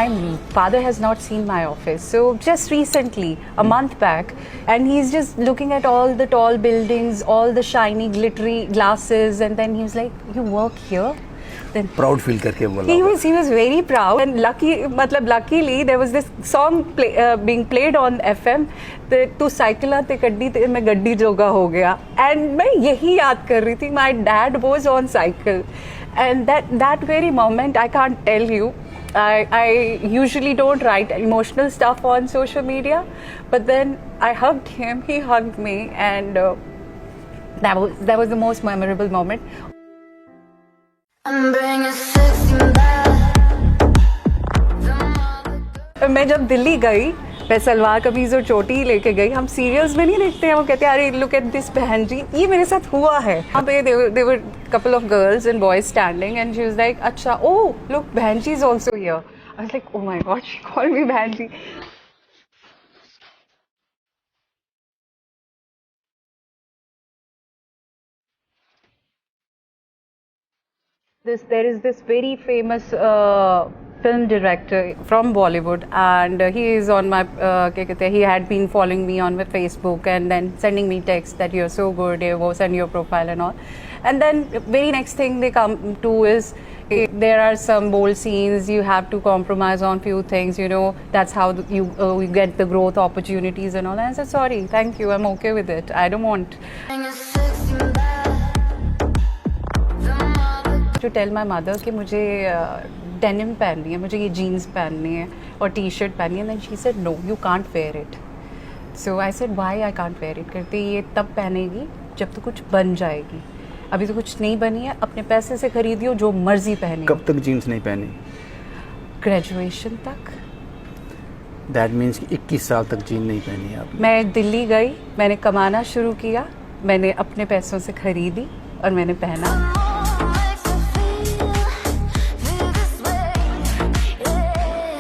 my father has not seen my office. So just recently, a month back, and he's just looking at all the tall buildings, all the shiny, glittery glasses, and then he was like, "You work here?" Then proud feel करके बोला he was very proud, and luckily there was this song being played on FM, तू cycle आते गड्डी ते मैं गड्डी जोगा हो गया, and मैं यही याद कर रही थी, my dad was on cycle, and that very moment I can't tell you. I usually don't write emotional stuff on social media, but then I hugged him, he hugged me, and that was the most memorable moment. मैं जब दिल्ली गई, मैं सलवार कमीज और चोटी लेके गई. हम serials में नहीं देखते हैं, वो कहते हैं अरे लुक एट दिस बहन जी, ये मेरे साथ हुआ है. वहाँ पे they were couple of girls and boys standing, and she was like, अच्छा, oh look, बहन जी is also here. I was like, oh my god, she called me बहन जी. There is this very famous film director from Bollywood, and he is on my he had been following me on my Facebook and then sending me texts that you're so good, you send your profile and all. And then very next thing they come to is there are some bold scenes, you have to compromise on few things, you know, that's how you get the growth opportunities and all. And I said, sorry, thank you, I'm okay with it, I don't want to tell my mother कि मुझे denim पहननी है, मुझे ये jeans पहननी है और t-shirt पहननी है. And then she said, no, you can't wear it. So I said, why I can't wear it? कहती ये तब पहनेगी जब तो कुछ बन जाएगी, अभी तो कुछ नहीं बनी है, अपने पैसे से खरीदियो, जो मर्जी पहनी. कब तक जीन्स नहीं पहनी? ग्रेजुएशन तक. दैट मीन्स कि 21 साल तक जीन्स नहीं पहनी आपने. मैं दिल्ली गई, मैंने कमाना शुरू किया, मैंने अपने पैसों से खरीदी और मैंने पहना.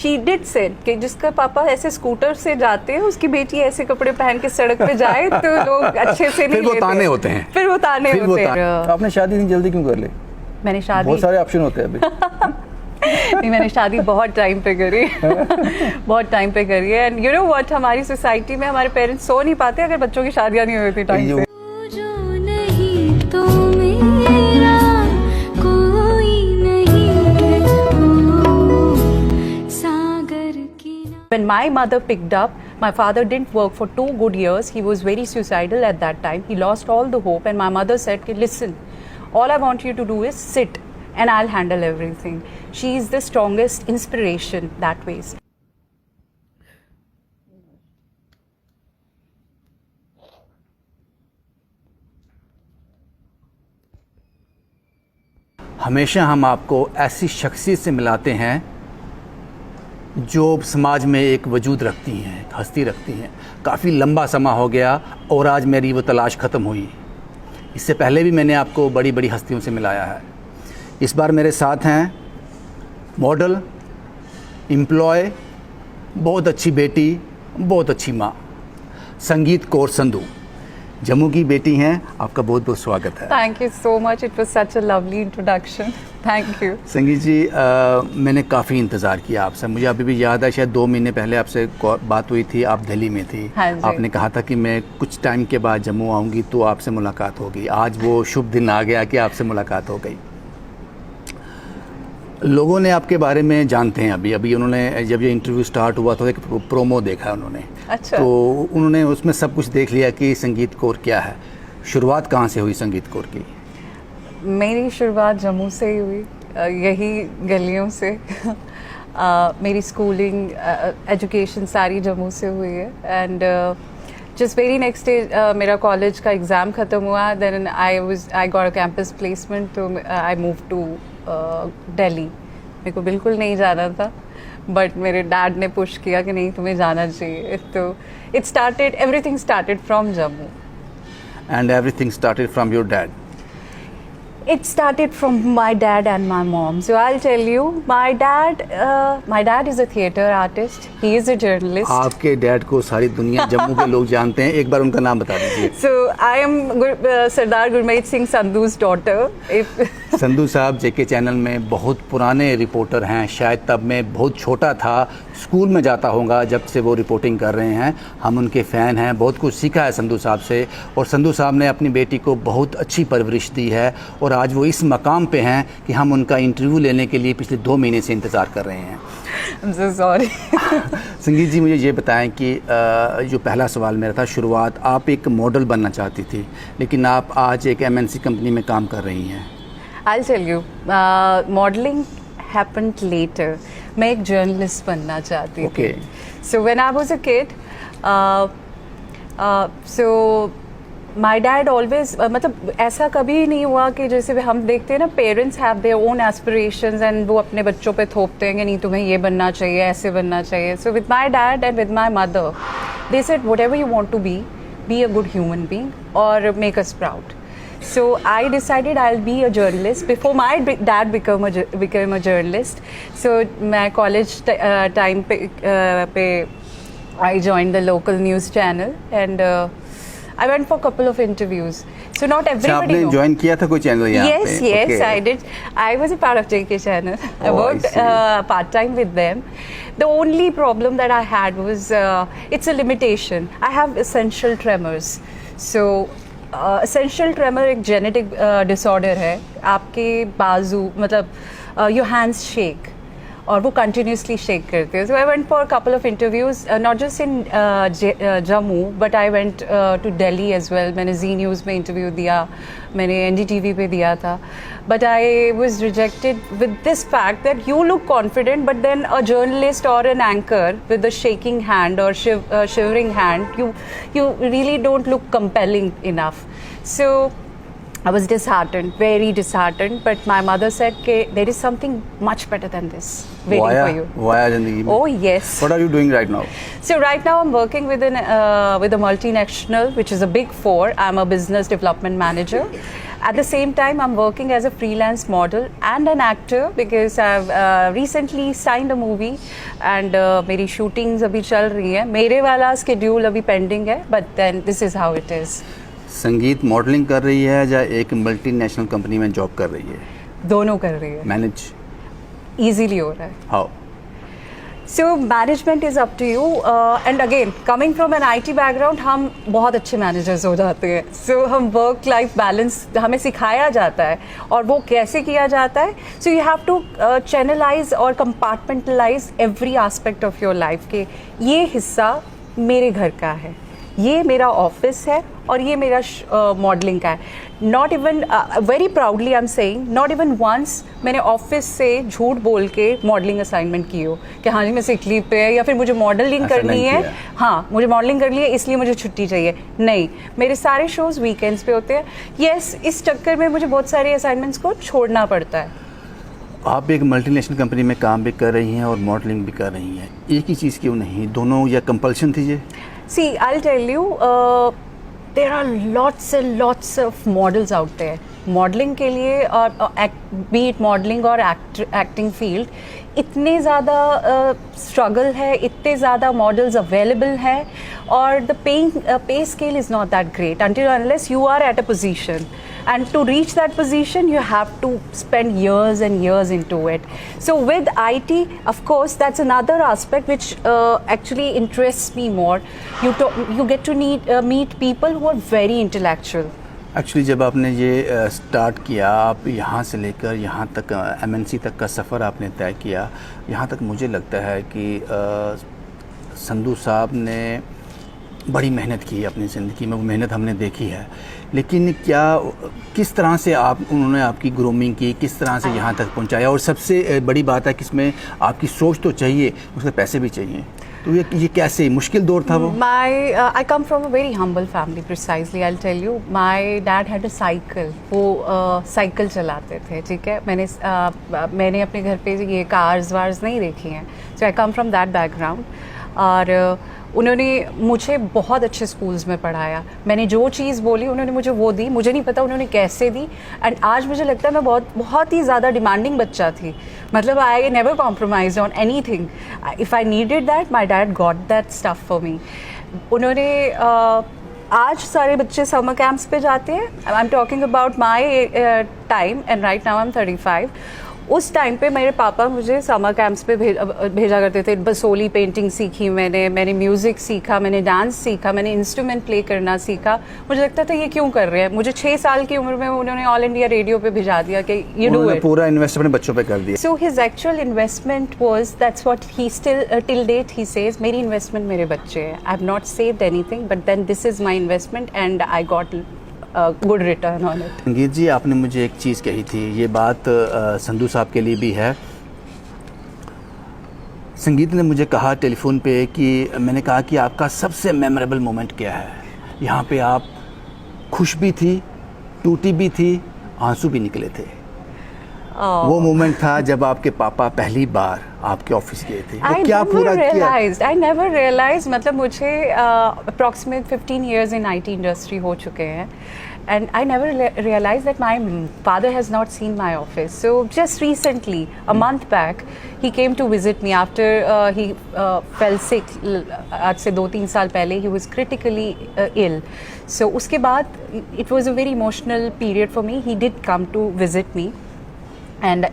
She did say कि जिसका पापा ऐसे स्कूटर से जाते हैं, उसकी बेटी ऐसे कपड़े पहन के सड़क पे जाए तो लोग अच्छे से नहीं लेते. फिर वो ताने होते हैं. आपने शादी इतनी जल्दी क्यों कर ली? मैंने शादी, बहुत सारे ऑप्शन होते हैं अभी. नहीं, मैंने शादी बहुत टाइम पे करी. बहुत टाइम पे करी है. एंड यू नो व्हाट, हमारी सोसाइटी में हमारे पेरेंट्स सो नहीं पाते अगर बच्चों की शादियां नहीं होती टाइम पे. When my mother picked up, my father didn't work for 2 good years. He was very suicidal at that time. He lost all the hope, and my mother said, listen, all I want you to do is sit and I'll handle everything. She is the strongest inspiration that way. हमेशा हम आपको ऐसी शख्सियत से मिलाते हैं जो समाज में एक वजूद रखती हैं, एक हस्ती रखती हैं. काफ़ी लंबा समय हो गया और आज मेरी वो तलाश ख़त्म हुई. इससे पहले भी मैंने आपको बड़ी बड़ी हस्तियों से मिलाया है. इस बार मेरे साथ हैं मॉडल, एम्प्लॉय, बहुत अच्छी बेटी, बहुत अच्छी माँ, संगीत कौर संधू. जम्मू की बेटी हैं. आपका बहुत बहुत स्वागत है. Thank you so much, it was such a lovely introduction. Thank you. संगीत जी, मैंने काफ़ी इंतज़ार किया आपसे. मुझे अभी भी याद है, शायद 2 महीने पहले आपसे बात हुई थी, आप दिल्ली में थी. हाँ, आपने कहा था कि मैं कुछ टाइम के बाद जम्मू आऊँगी तो आपसे मुलाकात होगी. आज वो शुभ दिन आ गया कि आपसे मुलाकात हो गई. लोगों ने आपके बारे में जानते हैं अभी उन्होंने जब ये इंटरव्यू स्टार्ट हुआ तो एक प्रोमो देखा उन्होंने. अच्छा. तो उन्होंने उसमें सब कुछ देख लिया कि संगीत कौर क्या है. शुरुआत कहाँ से हुई संगीत कौर की? मेरी शुरुआत जम्मू से ही हुई, यही गलियों से. मेरी स्कूलिंग, एजुकेशन सारी जम्मू से हुई है. And just very next day मेरा कॉलेज का एग्ज़ाम ख़त्म हुआ. Then I got a campus placement, तो आई मूव टू दिल्ली. मेरे को बिल्कुल नहीं जाना था, बट मेरे डैड ने पुश किया कि नहीं तुम्हें जाना चाहिए. तो everything started from Jammu. And everything started from your dad. It started from my dad and my mom. So I'll tell you, my dad is a theatre artist. He is a journalist. आपके dad को सारी दुनिया जम्मू के लोग जानते हैं, एक बार उनका नाम बता दीजिए। So I am Sardar Gurmeet Singh Sandhu's daughter. Sandhu साहब जेके चैनल में बहुत पुराने रिपोर्टर हैं, शायद तब मैं बहुत छोटा था, स्कूल में जाता होगा जब से वो रिपोर्टिंग कर रहे हैं। हम उनके फ़ैन हैं, बहुत कुछ सीखा है संधू साहब से, और संधू साहब ने अपनी बेटी को बहुत अच्छी परवरिश दी है, और आज वो इस मकाम पे हैं कि हम उनका इंटरव्यू लेने के लिए पिछले 2 महीने से इंतज़ार कर रहे हैं। I'm so sorry. संगीत जी, मुझे ये बताएं कि जो पहला सवाल मेरा था, शुरुआत आप एक मॉडल बनना चाहती थी, लेकिन आप आज एक MNC कंपनी में काम कर रही हैं। I'll tell you, modeling happened later. मैं एक journalist बनना चाहती थी. So when I was a kid, so my dad always मतलब ऐसा कभी नहीं हुआ कि जैसे हम देखते हैं ना, parents have their own aspirations and वो अपने बच्चों पे थोपते हैं कि नहीं तुम्हें ये बनना चाहिए, ऐसे बनना चाहिए. So with my dad and with my mother, they said whatever you want to be a good human being or make us proud. So I decided I'll be a journalist before my dad became a journalist. So my college time पे I joined the local news channel and I went for a couple of interviews. So not everybody आपने join किया था कोई channel यहाँ पे? Yes, I did. I was a part of JK channel. I worked part time with them. The only problem that I had was it's a limitation. I have essential tremors. So essential tremor एक genetic disorder है. आपके बाजू मतलब your hands shake. और वो continuously shake करते हैं. So I went for couple of interviews, not just in Jammu but I went to Delhi as well. मैंने जी न्यूज़ में इंटरव्यू दिया, मैंने NDTV पे दिया था, but I was rejected with this fact that you look confident but then a journalist और an anchor with a shaking hand और shivering hand, you really don't look compelling enough. So I was disheartened, very disheartened, but my mother said that there is something much better than this waiting for you. Via ज़िंदगी में? Oh yes. What are you doing right now? So right now I'm working with a multinational, which is a big four. I'm a business development manager. At the same time, I'm working as a freelance model and an actor because I've recently signed a movie and मेरी shootings अभी चल रही हैं. मेरे वाला schedule अभी pending है, but then this is how it is. संगीत मॉडलिंग कर रही है या एक मल्टीनेशनल कंपनी में जॉब कर रही है? दोनों कर रही है. मैनेज इजीली हो रहा है. How? So management is up to you and again coming from an IT background, हम बहुत अच्छे मैनेजर्स हो जाते हैं. सो हम वर्क लाइफ बैलेंस हमें सिखाया जाता है, और वो कैसे किया जाता है. So you have to channelise और compartmentalise every aspect of your life के ये हिस्सा मेरे घर का है, ये मेरा ऑफिस है, और ये मेरा मॉडलिंग का है. Not even very proudly I am saying, not even once मैंने ऑफिस से झूठ बोल के मॉडलिंग असाइनमेंट की हो कि हाँ जी मैं सिक लीव पे है या फिर मुझे मॉडलिंग करनी है, हाँ मुझे मॉडलिंग करनी है इसलिए मुझे छुट्टी चाहिए. नहीं, मेरे सारे शोज वीकेंड्स पे होते हैं. येस, इस चक्कर में मुझे बहुत सारे असाइनमेंट्स को छोड़ना पड़ता है. आप एक मल्टीनेशनल कंपनी में काम भी कर रही हैं और मॉडलिंग भी कर रही हैं, एक ही चीज़ क्यों नहीं, दोनों या कंपल्शन थी ये? See, I'll tell you, there are lots and lots of models out there. Modeling के लिए और be it modeling और acting field, इतने ज़्यादा struggle है, इतने ज़्यादा models available हैं, और the pay scale is not that great until unless you are at a position. And to reach that position, you have to spend years and years into it. So with IT, of course, that's another aspect which actually interests me more. You get to meet people who are very intellectual. Actually जब आपने ये start किया, आप यहाँ से लेकर यहाँ तक MNC तक का सफ़र आपने तय किया, यहाँ तक मुझे लगता है कि संधू साहब ने बड़ी मेहनत की है अपनी ज़िंदगी में, वो मेहनत हमने देखी है. लेकिन क्या किस तरह से उन्होंने आपकी ग्रूमिंग की, किस तरह से यहाँ तक पहुँचाया, और सबसे बड़ी बात है कि इसमें आपकी सोच तो चाहिए, उसके पैसे भी चाहिए. तो ये कैसे मुश्किल दौर था वो? I come from a very humble family, precisely. I'll tell you. My dad had a cycle. वो साइकिल चलाते थे, ठीक है. मैंने अपने घर पे ये कार्स वार्स नहीं देखी हैं. So I come from that background. और उन्होंने मुझे बहुत अच्छे स्कूल्स में पढ़ाया, मैंने जो चीज़ बोली उन्होंने मुझे वो दी, मुझे नहीं पता उन्होंने कैसे दी। एंड आज मुझे लगता है मैं बहुत ही ज़्यादा डिमांडिंग बच्चा थी, मतलब I never compromise on any thing. If I needed that my dad got that stuff for me. उन्होंने आज सारे बच्चे समर कैंप्स पे जाते हैं। I am talking about my time and right now I M 35। उस टाइम पे मेरे पापा मुझे समर कैंप्स पे भेजा करते थे। बसोली पेंटिंग सीखी मैंने म्यूज़िक सीखा, मैंने डांस सीखा, मैंने इंस्ट्रूमेंट प्ले करना सीखा। मुझे लगता था ये क्यों कर रहे हैं। मुझे 6 साल की उम्र में उन्होंने ऑल इंडिया रेडियो पे भिजा दिया कि यू डू इट। पूरा इन्वेस्टमेंट बच्चों पे कर दिया। So his actual investment was, that's what he still till date he says, मेरी इन्वेस्टमेंट मेरे बच्चे हैं। I have not saved anything but then this is my investment and I got good return on it. Sangeet ji, आपने मुझे एक चीज़ कही थी, ये बात संधू साहब के लिए भी है। संगीत ने मुझे कहा टेलीफोन पे कि मैंने कहा कि आपका सबसे मेमोरेबल मोमेंट क्या है। यहाँ पे आप खुश भी थी, टूटी भी थी, आंसू भी निकले थे। वो मोमेंट था जब आपके पापा पहली बार आपके ऑफिस गए थे। तो क्या पूरा किया? I never realized, मतलब मुझे approximate 15 years in IT industry हो चुके हैं and I never realized that my father has not seen my office. So just recently, a month back, he came to visit me after he fell sick. आज से 2-3 साल पहले he was critically ill. So उसके बाद it was a very emotional period for me. He did come to visit me. And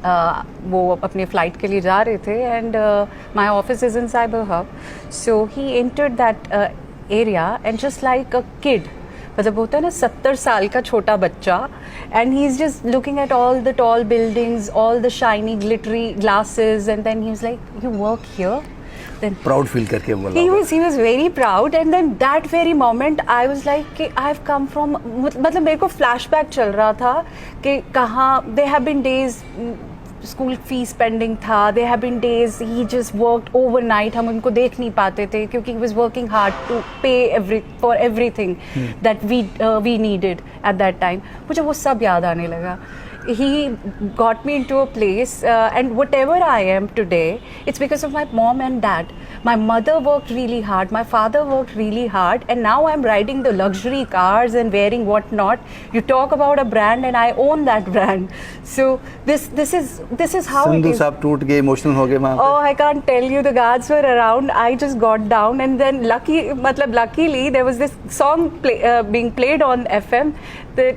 वो अपने flight के लिए जा रहे थे and my office is in Cyber Hub. So he entered that area and just like a kid, मतलब होता है ना 70 साल का छोटा बच्चा, and he is just looking at all the tall buildings, all the shiny glittery glasses, and then he was like you work here. Then proud feel करके बोला। he was very proud and then that very moment I was like कि I've come from, मतलब मेरे को flashback चल रहा था कि कहाँ there have been days school fees pending था, there have been days he just worked overnight, हम उनको देख नहीं पाते थे क्योंकि he was working hard to pay for everything that we needed at that time। मुझे वो सब याद आने लगा। He got me into a place and whatever I am today, it's because of my mom and dad. My mother worked really hard, my father worked really hard, and now I'm riding the luxury cars and wearing what not. You talk about a brand and I own that brand. So this is how Sandhu it is. साहब टूट गए, emotional हो गए वहाँ पे। Oh, I can't tell you, the guards were around. I just got down and then luckily there was this song being played on FM.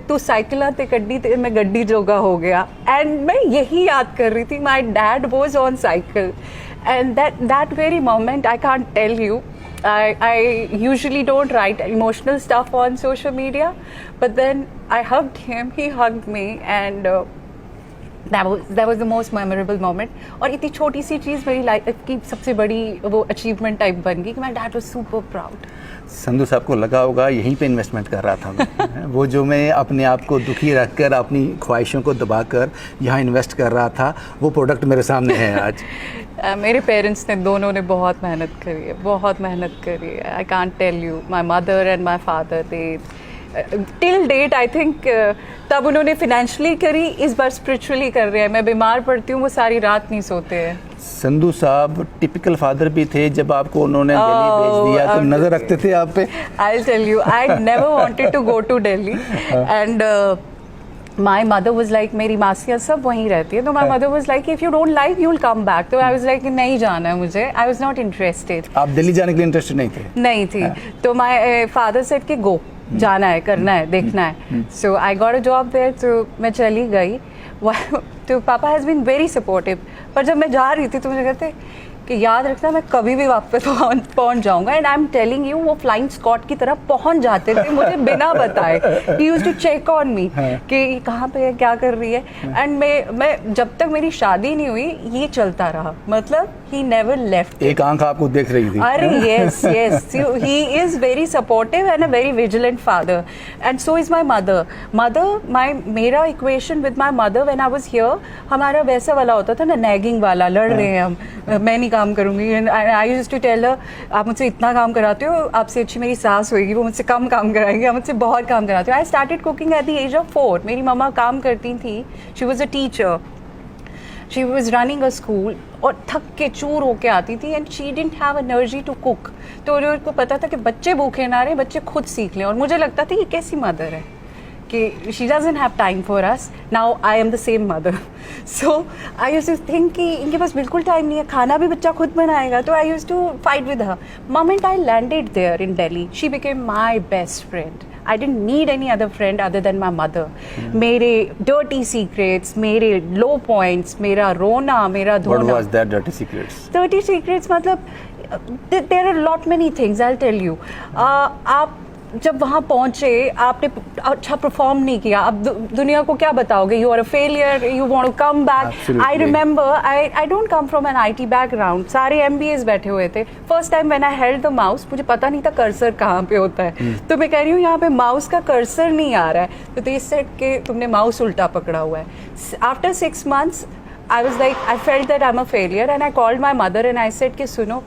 तू cycle ते कड्डी ते मैं गड्डी जोगा हो गया, एंड मैं यही याद कर रही थी। My dad was on cycle and that very moment I can't tell you. I usually don't write emotional stuff on social media, but then I hugged him, he hugged me, and that was the most memorable moment. और इतनी छोटी सी चीज़ मेरी life की सबसे बड़ी वो achievement type बन गई कि my dad was super proud. Sandhu साहब को लगा होगा यहीं पे इन्वेस्टमेंट कर रहा था मैं। वो जो मैं अपने आप को दुखी रखकर अपनी ख्वाहिशों को दबाकर यहाँ इन्वेस्ट कर रहा था, वो प्रोडक्ट मेरे सामने है आज। मेरे पेरेंट्स ने दोनों ने बहुत मेहनत करी है, बहुत मेहनत करी है। I can't tell you, my mother and my father, they till date I think तब उन्होंने फिनेंशियली करी, इस बार स्पिरिचुअली कर रहे हैं। मैं बीमार पड़ती हूँ, वो सारी रात नहीं सोते हैं। संधू साहब टिपिकल फादर भी थे, जब आपको उन्होंने दिल्ली भेज दिया तो नजर रखते थे आप पे? I'll tell you, I never wanted to go to Delhi and my mother was like, मेरी मासियाँ सब वहीं रहती है, तो my mother was like, if you don't like, you'll come back. तो I was like, नहीं जाना है मुझे, I was not interested. आप दिल्ली जाने के लिए इंटरेस्टेड नहीं थे? नहीं थी। तो my father said कि go, जाना है, करना है, देखना है। So I got a job there, तो मैं चली गई। तो पापा हैज़ बीन वेरी सपोर्टिव, पर जब मैं जा रही थी तो मुझे कहते कि याद रखना मैं कभी भी वापस पहुंच जाऊंगा, and I am telling you वो फ्लाइंग स्कॉट की तरह पहुंच जाते थे मुझे बिना बताए। He used to check on me कि कहाँ पे है, क्या कर रही है, एंड मैं जब तक मेरी शादी नहीं हुई ये चलता रहा, मतलब ही नेवर लेफ्ट। एक आंख आपको देख रही थी। अरे yes yes, he is very supportive and a very vigilant father, and so is my mother. मेरा equation with my mother when I was here, हमारा वैसा वाला होता था ना, नैगिंग वाला, लड़ रहे हैं हम, मैं नहीं काम करूंगी। I used to tell her, आप मुझसे इतना काम कराते हो, आपसे अच्छी मेरी सास होगी, वो मुझसे कम काम कराएंगे, आप मुझसे बहुत काम कराते हो। I started cooking at the age of 4। मेरी मम्मा काम करती थी, she was a teacher, she was running a school और थक के चूर होके आती थी and she didn't have energy to cook. तो उनको पता था कि बच्चे भूखे ना रहे, बच्चे खुद सीख लें. और मुझे लगता था ये कैसी मदर है कि she doesn't have time for us. Now I am the same mother. So I used to think कि इनके पास बिल्कुल टाइम नहीं है, खाना भी बच्चा खुद बनाएगा. तो I used to fight with her. Moment I landed there in Delhi, she became my best friend. I didn't need any other friend other than my mother. मेरे dirty secrets, मेरे low points, मेरा रोना, मेरा धोना. What was that dirty secrets? Dirty secrets मतलब there are lot many things. I'll tell you. आप जब वहाँ पहुँचे, आपने अच्छा परफॉर्म नहीं किया, अब दुनिया को क्या बताओगे? You are a failure, you want to come back. I remember I don't come from an IT background. सारे MBAs बैठे हुए थे. First time when I held the mouse, मुझे पता नहीं था कर्सर कहाँ पे होता है. तो मैं कह रही हूँ यहाँ पे माउस का कर्सर नहीं आ रहा है. तो दे सेड कि तुमने माउस उल्टा पकड़ा हुआ है. After 6 months I was like, I felt that I'm a failure and I called my mother and I said कि सुनो,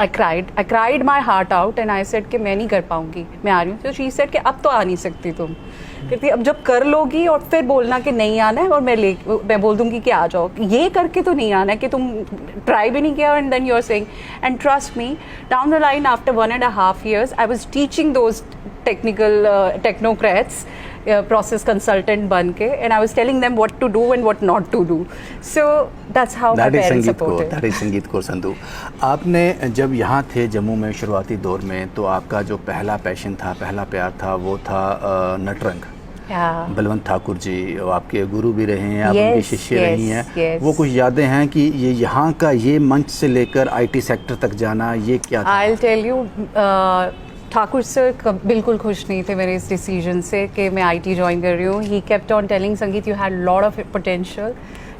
I cried my heart out and I said कि मैं नहीं कर पाऊंगी, मैं आ रही हूँ. तो she said कि अब तो आ नहीं सकती तुम. कहती अब जब कर लोगी और फिर बोलना कि नहीं आना है और मैं बोल दूंगी कि आ जाओ. ये करके तो नहीं आना है कि तुम ट्राई भी नहीं किया. And then you are saying, and trust me, down the line after 1.5 years I was teaching those technical technocrats, process consultant बन के, and I was telling them what to do and what not to do. So that's how my parents supported. That is संगीत कौर संधू. आपने जब यहाँ थे जम्मू में शुरुआती दौर में, तो आपका जो पहला पैशन था, पहला प्यार था, वो था नटरंग. बलवंत ठाकुर जी आपके गुरु भी रहे हैं, आप उनकी शिष्य रही हैं. वो कुछ यादें हैं कि ये यहाँ का ये मंच से लेकर IT सेक्टर तक जाना, ये क्या था? I'll tell you, Thakur sir बिल्कुल खुश नहीं थे मेरे इस डिसीजन से कि मैं IT ज्वाइन कर रही हूँ. He kept on telling, Sangeet you had lot of potential,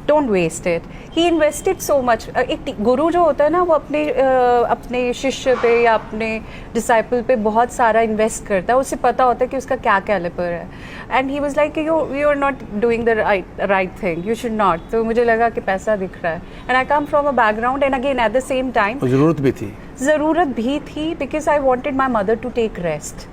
don't waste it. He invested so much. एक गुरु जो होता है ना, वो अपने शिष्य पे या अपने डिसाइपल पे बहुत सारा इन्वेस्ट करता है. उसे पता होता है कि उसका क्या कैलिपर है. And he was like you are not doing the right thing, you should not. तो मुझे लगा कि पैसा दिख रहा है. And I come from a background and again at the same time ज़रूरत भी थी because I wanted my mother to take rest.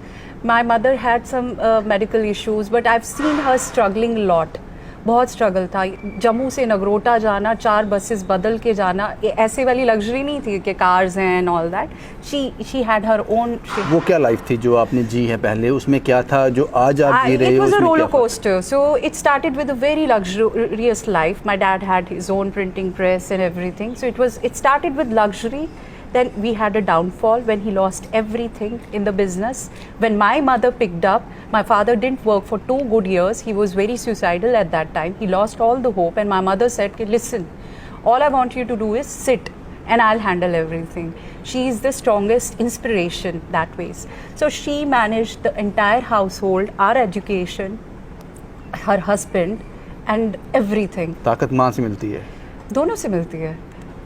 My mother had some medical issues but I have seen her struggling lot. बहुत struggle था. जम्मू से नगरोटा जाना, 4 buses बदल के जाना, ऐसे वाली लग्जरी नहीं थी कि कार्स हैं and all that. She had her own. वो क्या लाइफ थी जो आपने जी है पहले? उसमें क्या था जो आज आप जी रहे हो? It was a roller coaster. So it started with a very luxurious life. My dad had his own printing press and everything. So it started with luxury. Then we had a downfall when he lost everything in the business. When my mother picked up, my father didn't work for 2 good years. He was very suicidal at that time. He lost all the hope and my mother said, listen, all I want you to do is sit and I'll handle everything. She is the strongest inspiration that ways. So she managed the entire household, our education, her husband and everything. ताकत माँ से मिलती है? दोनों से मिलती है.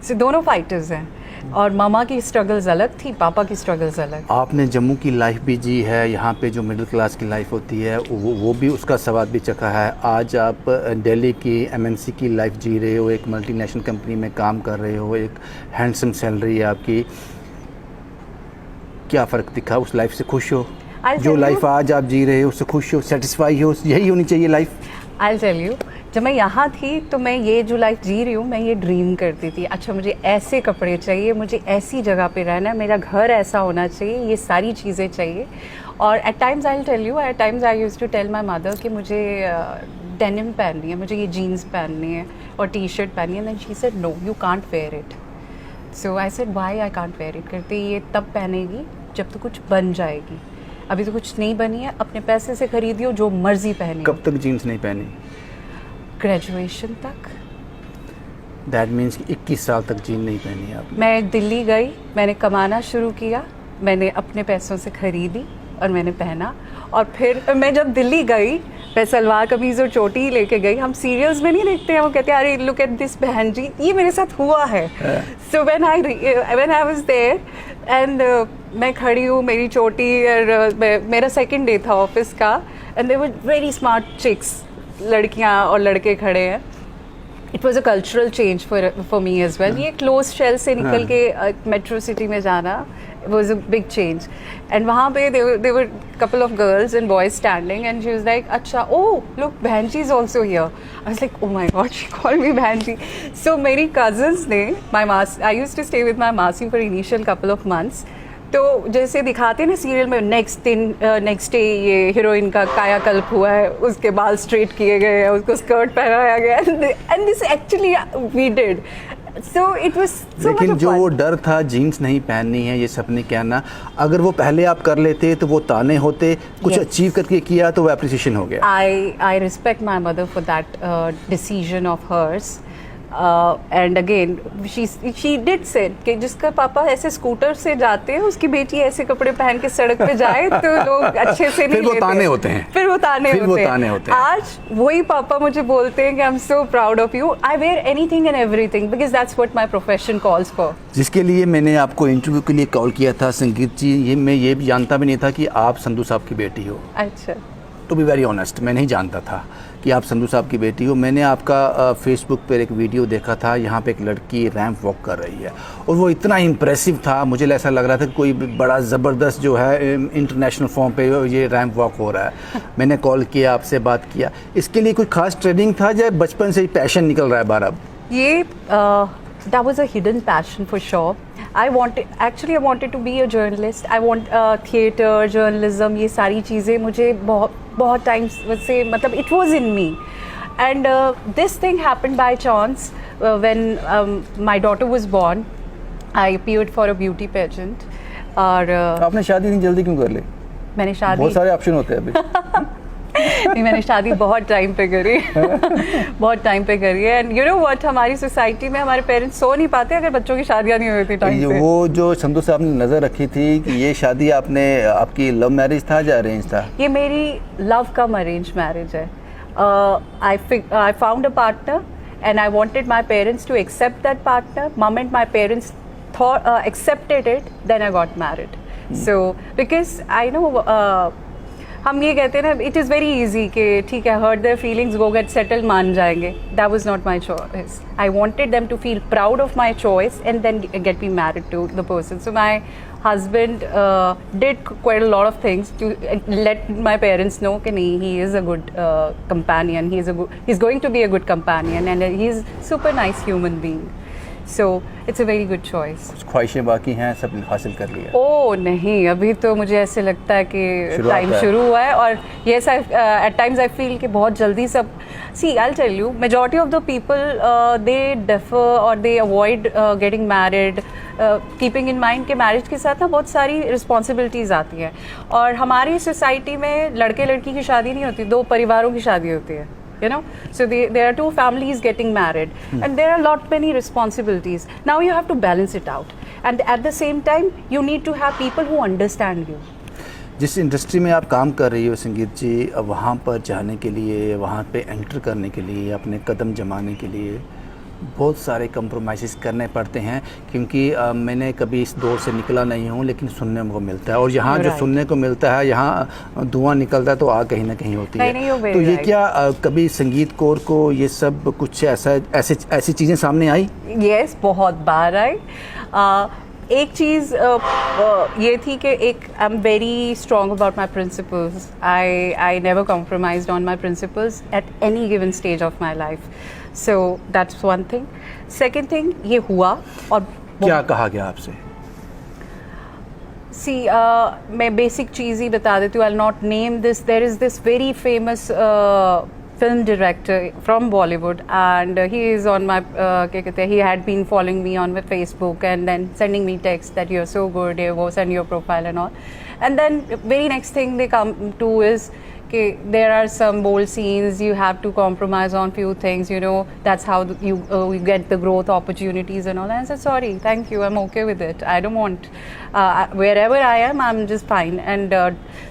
So दोनों फाइटर्स हैं. और मामा की स्ट्रगल्स अलग थी, पापा की स्ट्रगल्स अलग. आपने जम्मू की लाइफ भी जी है, यहाँ पे जो मिडिल क्लास की लाइफ होती है वो भी, उसका स्वाद भी चखा है. आज आप दिल्ली की MNC की लाइफ जी रहे हो, एक मल्टीनेशनल कंपनी में काम कर रहे हो, एक हैंडसम सैलरी है आपकी. क्या फ़र्क दिखा? उस लाइफ से खुश हो? जो लाइफ आज आप जी रहे हो उससे खुश हो, सेटिस्फाई हो? यही होनी चाहिए लाइफ. I'll tell you, जब मैं यहाँ थी तो मैं ये जो लाइफ जी रही हूँ, मैं ये ड्रीम करती थी. अच्छा मुझे ऐसे कपड़े चाहिए, मुझे ऐसी जगह पे रहना है, मेरा घर ऐसा होना चाहिए, ये सारी चीज़ें चाहिए. और at times I tell you, at times I used to tell my mother कि मुझे डेनिम पहननी है, मुझे ये जीन्स पहननी है और T-shirt पहननी है. Then she said no, you can't wear it. So I said why I can't wear it. करते ये तब पहनेगी जब तो कुछ बन जाएगी, अभी तो कुछ नहीं बनी है. अपने पैसे से खरीदियो, जो मर्जी पहनी. कब तक जीन्स नहीं पहनी? ग्रेजुएशन तक. दैट मीन्स 21 साल तक जीन नहीं पहनी आपने? मैं दिल्ली गई, मैंने कमाना शुरू किया, मैंने अपने पैसों से खरीदी और मैंने पहना. और फिर मैं जब दिल्ली गई, मैं सलवार कमीज़ और चोटी लेके गई. हम सीरियल्स में नहीं देखते हैं, वो कहते हैं अरे लुक एट दिस बहन जी. ये मेरे साथ हुआ है. So when I was there and मैं खड़ी हूँ, मेरी चोटी, और मेरा 2nd डे था ऑफिस का. And they were very smart chicks, लड़कियाँ और लड़के खड़े हैं. It was a cultural change for me as well. ये क्लोज शेल से निकल के मेट्रो सिटी में जाना, was a big change. And वहाँ पे there were couple of girls and boys standing, and she was like, अच्छा, oh look, Bhanji is also here. I was like, oh my god, she called me Bhanji. So मेरी cousins ने, I used to stay with my मासी for initial couple of months. तो जैसे दिखाते हैं ना serial में, नेक्स्ट डे ये हीरोइन का कायाकल्प हुआ है, उसके बाल स्ट्रेट किए गए हैं, उसको स्कर्ट पहनाया गया, and this actually we did. So it was so much. लेकिन जो वो डर था जीन्स नहीं पहननी है, ये सपने कहना, अगर वो पहले आप कर लेते तो वो ताने होते, कुछ अचीव करके किया तो वो एप्रिसिएशन हो गया. I respect my mother for that decision of hers. And again she did से कि जिसका पापा ऐसे स्कूटर से जाते हैं, उसकी बेटी ऐसे कपड़े पहन के सड़क पे जाए तो लोग अच्छे से नहीं फिर वो ताने होते हैं. फिर वो ताने होते हैं. आज वही पापा मुझे बोलते हैं कि I am so proud of you. I wear anything and everything because that's what my profession calls for. जिसके लिए मैंने आपको इंटरव्यू के लिए कॉल किया था संगीत जी, ये मैं ये भी जानता भी नहीं था कि आप संधू साहब की बेटी हो. अच्छा. टू बी वेरी ऑनेस्ट, मैं नहीं जानता था कि आप संधू साहब की बेटी हो. मैंने आपका फेसबुक पर एक वीडियो देखा था, यहाँ पे एक लड़की रैंप वॉक कर रही है और वो इतना इम्प्रेसिव था, मुझे ऐसा लग रहा था कि कोई बड़ा ज़बरदस्त जो है इंटरनेशनल फॉर्म पे ये रैंप वॉक हो रहा है. मैंने कॉल किया, आपसे बात किया. इसके लिए कोई खास ट्रेनिंग था या बचपन से ही पैशन निकल रहा है बार अब? ये that was a hidden passion for sure. I wanted to be a journalist. I want theatre, journalism, ये सारी चीज़ें मुझे बहुत टाइम से, मतलब it was in me. And this thing happened by chance when my daughter was born. I appeared for a beauty pageant. और आपने शादी इतनी जल्दी क्यों कर ली? मैंने शादी, बहुत सारे ऑप्शन होते हैं अभी. नहीं, मैंने शादी बहुत टाइम पे करी. बहुत टाइम पे करी है. एंड यू नो व्हाट, हमारी सोसाइटी में हमारे पेरेंट्स सो नहीं पाते अगर बच्चों की शादियां नहीं होती टाइम पे. वो जो संधू साहब ने नज़र रखी थी कि ये शादी आपकी लव मैरिज था या अरेंज था? ये मेरी लव कम अरेंज मैरिज है. I found a partner and I wanted my parents to accept that partner. Moment my parents accepted it, then I got married. So because I know हम ये कहते हैं ना, इट इज़ वेरी इजी कि ठीक है, hurt their feelings, go get settle, मान जाएंगे. That was not my choice. I wanted them to feel proud of my choice and then get me married to the person. So my husband did quite a lot of things to let my parents know कि नहीं, he is a good companion, he's going to be a good companion and he's super nice human being. So it's a very good choice. कुछ ख्वाहिशें बाकी हैं, सब हासिल कर लिया? ओह नहीं, अभी तो मुझे ऐसे लगता है कि टाइम शुरू हुआ है. और yes, at times I feel कि बहुत जल्दी सब. See, I'll tell you, majority of the people they defer or they avoid getting married, keeping in mind कि मैरिज के साथ ना बहुत सारी रिस्पॉन्सिबिलिटीज़ आती हैं. और हमारी सोसाइटी में लड़के लड़की की शादी नहीं होती, दो परिवारों की शादी होती है. You know, so there are two families getting married, and there are many responsibilities. Now you have to balance it out, and at the same time, you need to have people who understand you. जिस industry में आप काम कर रही हो संगीत जी, वहाँ पर जाने के लिए, वहाँ पे एंटर करने के लिए, अपने कदम जमाने के लिए बहुत सारे कंप्रोमाइज़ करने पड़ते हैं. क्योंकि मैंने कभी इस दौर से निकला नहीं हूँ, लेकिन सुनने को मिलता है, और यहाँ जो सुनने को मिलता है, यहाँ धुआं निकलता है तो आग कहीं ना कहीं होती है. तो ये क्या कभी संगीत कौर को ये सब कुछ ऐसी चीज़ें सामने आई? यस, बहुत बार आई. एक चीज़ ये थी कि I am very strong about my principles. I never compromised on my principles at any given stage of my life. So that's one thing. Second thing, ये हुआ. और क्या कहा गया आपसे? See, मैं basic चीज़ ही बता देती हूँ. I'll not name this. There is this very famous film director from Bollywood, and he is on my क्या कहते हैं, he had been following me on my Facebook and then sending me texts that you're so good, you send your profile and all. And then very next thing they come to is there are some bold scenes, you have to compromise on few things, you know, that's how you get the growth opportunities and all. And I said, sorry, thank you, I'm okay with it, I don't want wherever I am, I'm just fine. And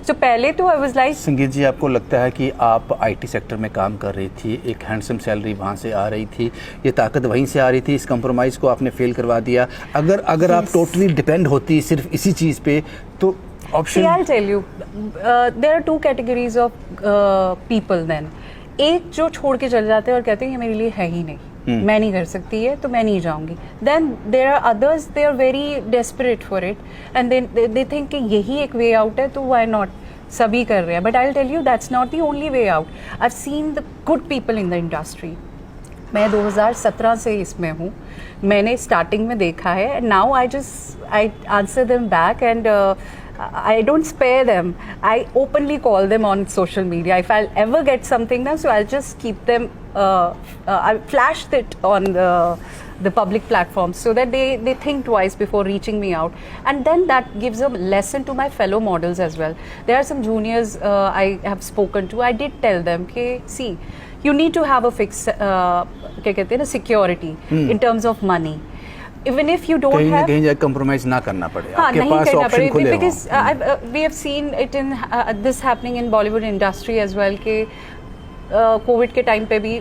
so पहले तो I was like, संगीत जी, आपको लगता है कि आप IT sector में काम कर रही थी, एक हैंडसम सैलरी वहाँ से आ रही थी, ये ताकत वहीं से आ रही थी, इस कंप्रोमाइज़ को आपने फेल करवा दिया. अगर आप टोटली डिपेंड होती सिर्फ इसी चीज़ पे तो option. See, I'll tell you, there are two categories of people then. एक जो छोड़ के चले जाते हैं और कहते हैं ये मेरे लिए है ही नहीं. मैं नहीं कर सकती है तो मैं नहीं जाऊंगी. Then there are others, they are very desperate for it and they think कि यही एक वे आउट है तो व्हाई नॉट. सभी कर रहे हैं, but I will tell you that's not the only way out. I have seen the good people in the industry. मैं 2017 से इसमें हूँ. मैंने स्टार्टिंग में देखा है. Now I answer them back and I don't spare them. I openly call them on social media. If I'll ever get something now, so I'll just keep them. I'll flash it on the public platforms so that they think twice before reaching me out. And then that gives a lesson to my fellow models as well. There are some juniors I have spoken to. I did tell them, okay, see, you need to have a fixed, क्या कहते हैं ना, security in terms of money. Even if you don't कहीं ना have, कहीं जाके compromise ना करना पड़े. हाँ, आपके नहीं पास करना ऑप्शन पड़े. खुले हों. Because we have seen it in this happening in Bollywood industry as well कि कोविड के टाइम पे भी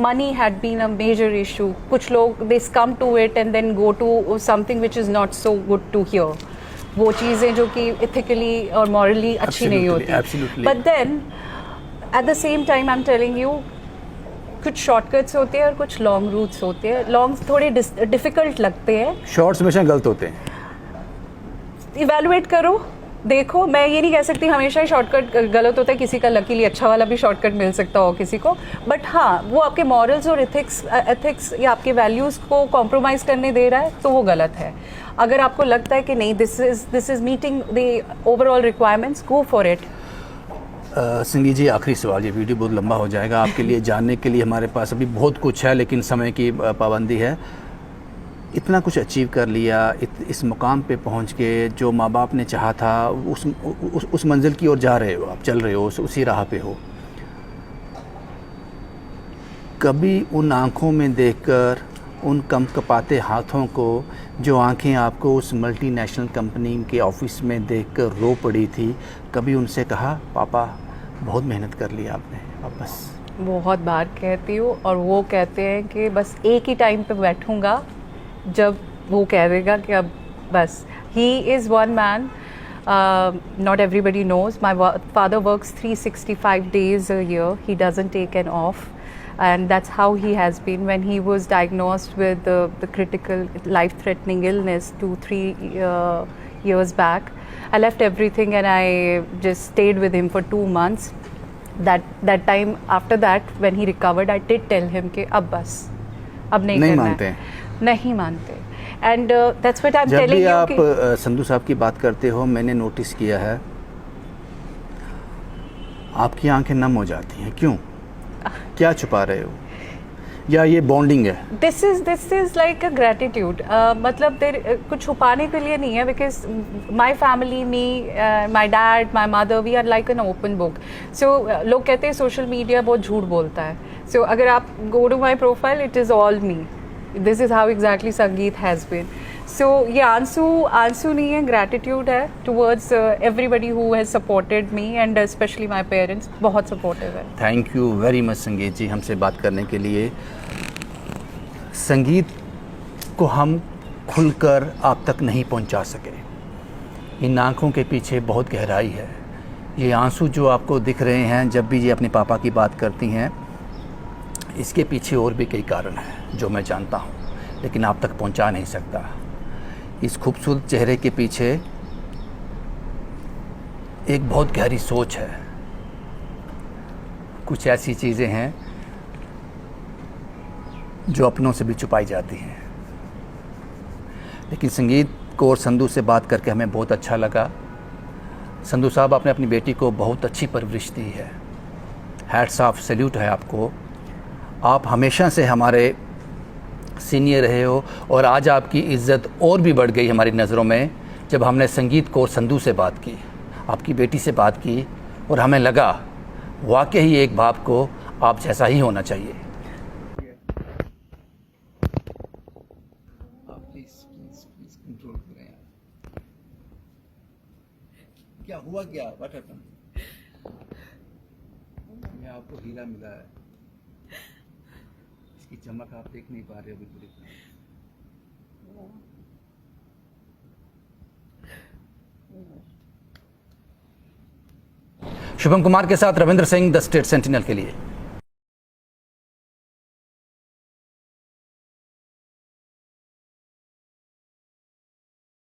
money had been a major issue. कुछ लोग they succumb to it and then go to something which is not so good to hear. वो चीज़ें जो कि ethically और morally अच्छी नहीं होती. Absolutely. But then at the same time I'm telling you, कुछ शॉर्टकट्स होते हैं और कुछ लॉन्ग रूट्स होते हैं. लॉन्ग थोड़े डिफिकल्ट लगते हैं. शॉर्ट्स हमेशा गलत होते हैं. इवेलुएट करो, देखो. मैं ये नहीं कह सकती हमेशा ही शॉर्टकट गलत होता है. किसी का लकीली अच्छा वाला भी शॉर्टकट मिल सकता हो किसी को. बट हाँ, वो आपके मॉरल्स और एथिक्स या आपके वैल्यूज़ को कॉम्प्रोमाइज़ करने दे रहा है तो वो गलत है. अगर आपको लगता है कि नहीं, this is meeting the overall requirements, go for it. Sangeet जी, आखिरी सवाल. ये वीडियो बहुत लंबा हो जाएगा. आपके लिए जानने के लिए हमारे पास अभी बहुत कुछ है, लेकिन समय की पाबंदी है. इतना कुछ अचीव कर लिया, इस मुकाम पे पहुंच के जो माँ बाप ने चाहा था उस मंजिल की ओर जा रहे हो, आप चल रहे हो, उसी राह पे हो. कभी उन आँखों में देखकर, उन कम कपाते हाथों को, जो आंखें आपको उस मल्टीनेशनल कंपनी के ऑफिस में देखकर रो पड़ी थी, कभी उनसे कहा, पापा बहुत मेहनत कर ली आपने, अब बस? बहुत बार कहती हूँ और वो कहते हैं कि बस एक ही टाइम पे बैठूँगा जब वो कह देगा कि अब बस. He is one man. Not everybody knows. My father works 365 days a year. He doesn't take an off. And that's how he has been. When he was diagnosed with the critical life-threatening illness 2-3 years back, I left everything and I just stayed with him for 2 months. That time, after that, when he recovered, I did tell him कि अब बस, अब नहीं करना मानते है. नहीं मानते. And that's what I'm जब telling भी you. आप संधू साहब की बात करते हो, मैंने नोटिस किया है आपकी आंखें नम हो जाती हैं. क्यों? क्या छुपा रहे हो? या ये बॉन्डिंग है? This is like a gratitude. मतलब कुछ छुपाने के लिए नहीं है. Because my family, me, my dad, my mother, we are like an open book. So लोग कहते हैं सोशल मीडिया बहुत झूठ बोलता है. सो अगर आप go to my profile, it is all me. This is how exactly Sangeet has been. So ये आंसू नहीं है, ग्रैटिट्यूड है towards everybody who has supported me and specially my parents. बहुत सपोर्टिव है. Thank you very much Sangeet ji हमसे बात करने के लिए. संगीत को हम खुलकर आप तक नहीं पहुंचा सके. इन आँखों के पीछे बहुत गहराई है. ये आंसू जो आपको दिख रहे हैं जब भी ये अपने पापा की बात करती हैं, इसके पीछे और भी कई कारण हैं जो मैं जानता हूँ, लेकिन आप तक पहुंचा नहीं सकता. इस खूबसूरत चेहरे के पीछे एक बहुत गहरी सोच है. कुछ ऐसी चीज़ें हैं जो अपनों से भी छुपाई जाती हैं. लेकिन संगीत को और संधू से बात करके हमें बहुत अच्छा लगा. संधू साहब, आपने अपनी बेटी को बहुत अच्छी परवरिश दी है. हैट्स ऑफ, सैल्यूट है आपको. आप हमेशा से हमारे सीनियर रहे हो और आज आपकी इज़्ज़त और भी बढ़ गई हमारी नज़रों में जब हमने संगीत को और संधू से बात की, आपकी बेटी से बात की, और हमें लगा वाकई ही एक बाप को आप जैसा ही होना चाहिए. क्या हुआ, क्या व्हाट हैपेंड? ये आपको हीरा मिला है. इसकी चमक आप देख नहीं पा रहे अभी पूरी तरह. शुभम कुमार के साथ Ravindra Singh, the state sentinel के लिए.